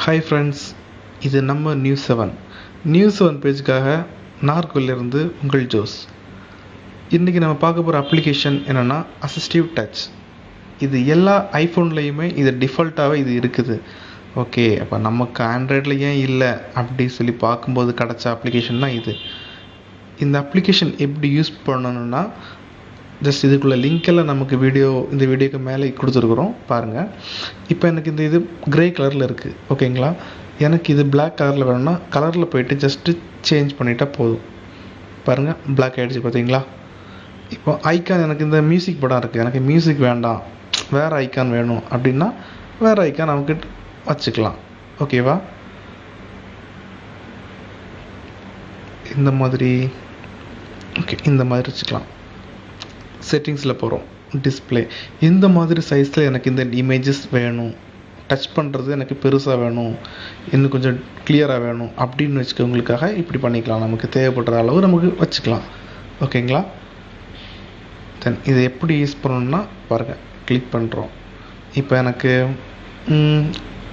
Hi friends, இது நம்ம news 7 பேஜுக்காக நார்கோலிருந்து உங்கள் ஜோஸ். இன்றைக்கி நம்ம பார்க்க போகிற அப்ளிகேஷன் என்னென்னா அசிஸ்டிவ் டச். இது எல்லா ஐஃபோன்லேயுமே இது டிஃபால்ட்டாகவே இது இருக்குது. ஓகே, அப்போ நமக்கு ஆண்ட்ராய்டில் ஏன் இல்லை அப்படி சொல்லி பார்க்கும்போது கிடச்ச அப்ளிகேஷன் தான் இது. இந்த அப்ளிகேஷன் எப்படி யூஸ் பண்ணணுன்னா, ஜஸ்ட் இதுக்குள்ள லிங்க்கெல்லாம் நமக்கு இந்த வீடியோக்கு மேலே கொடுத்துருக்குறோம் பாருங்கள். இப்போ எனக்கு இது கிரே கலரில் இருக்குது, ஓகேங்களா. எனக்கு இது பிளாக் கலரில் வேணும்னா கலரில் போயிட்டு ஜஸ்ட்டு சேஞ்ச் பண்ணிட்டா போதும். பாருங்கள், பிளாக் ஆகிடுச்சு பார்த்தீங்களா. இப்போ ஐக்கான், எனக்கு இந்த மியூசிக் படம் இருக்குது, எனக்கு மியூசிக் வேண்டாம், வேறு ஐக்கான் வேணும் அப்படின்னா வேறு ஐக்கான் நமக்கு வச்சுக்கலாம். ஓகேவா, இந்த மாதிரி வச்சுக்கலாம். செட்டிங்ஸில் போகிறோம், டிஸ்பிளே இந்த மாதிரி சைஸில் எனக்கு இந்த இமேஜஸ் வேணும், டச் பண்ணுறது எனக்கு பெருசாக வேணும், இன்னும் கொஞ்சம் கிளியராக வேணும் அப்படின்னு வச்சுக்கவங்களுக்காக இப்படி பண்ணிக்கலாம். நமக்கு தேவைப்படுற அளவு நமக்கு வச்சுக்கலாம். ஓகேங்களா. தென் இதை எப்படி யூஸ் பண்ணணும்னா பாருங்கள், கிளிக் பண்ணுறோம். இப்போ எனக்கு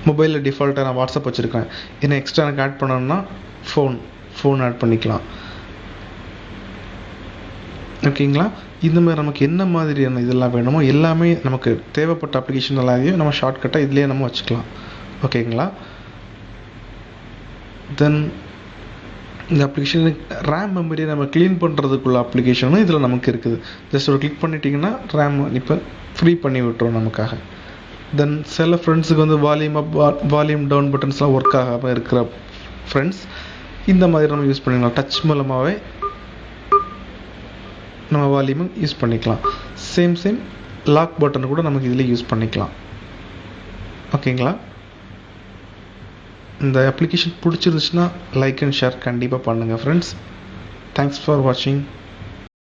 மொபைலில் டிஃபால்ட்டாக நான் வாட்ஸ்அப் வச்சுருக்கேன், என்ன எக்ஸ்ட்ரா எனக்கு ஆட் பண்ணணும்னா ஃபோன் ஆட் பண்ணிக்கலாம். ஓகேங்களா. இந்த மாதிரி நமக்கு என்ன மாதிரியான இதெல்லாம் வேணுமோ எல்லாமே நமக்கு தேவைப்பட்ட அப்ளிகேஷன் எல்லாத்தையும் நம்ம ஷார்ட்கட்டாக இதுலேயே நம்ம வச்சுக்கலாம். ஓகேங்களா. தென் இந்த அப்ளிகேஷன் ரேம் மெமரியை நம்ம க்ளீன் பண்ணுறதுக்குள்ள அப்ளிகேஷனும் இதில் நமக்கு இருக்குது. ஜஸ்ட் ஒரு கிளிக் பண்ணிட்டீங்கன்னா ரேம் இப்போ ஃப்ரீ பண்ணி விட்டுரும் நமக்காக. தென் சில ஃப்ரெண்ட்ஸுக்கு வந்து வால்யூம் அப் வால்யூம் டவுன் பட்டன்ஸ்லாம் ஒர்க் ஆகாமல் இருக்கிற ஃப்ரெண்ட்ஸ் இந்த மாதிரி நம்ம யூஸ் பண்ணிக்கலாம். டச் மூலமாகவே நம்ம வால்யூமும் யூஸ் பண்ணிக்கலாம். சேம் லாக் பட்டன் கூட நமக்கு இதில் யூஸ் பண்ணிக்கலாம். ஓகேங்களா. இந்த அப்ளிகேஷன் பிடிச்சிருந்துச்சுன்னா லைக் அண்ட் ஷேர் கண்டிப்பாக பண்ணுங்கள் ஃப்ரெண்ட்ஸ். தேங்க்ஸ் ஃபார் வாட்சிங்.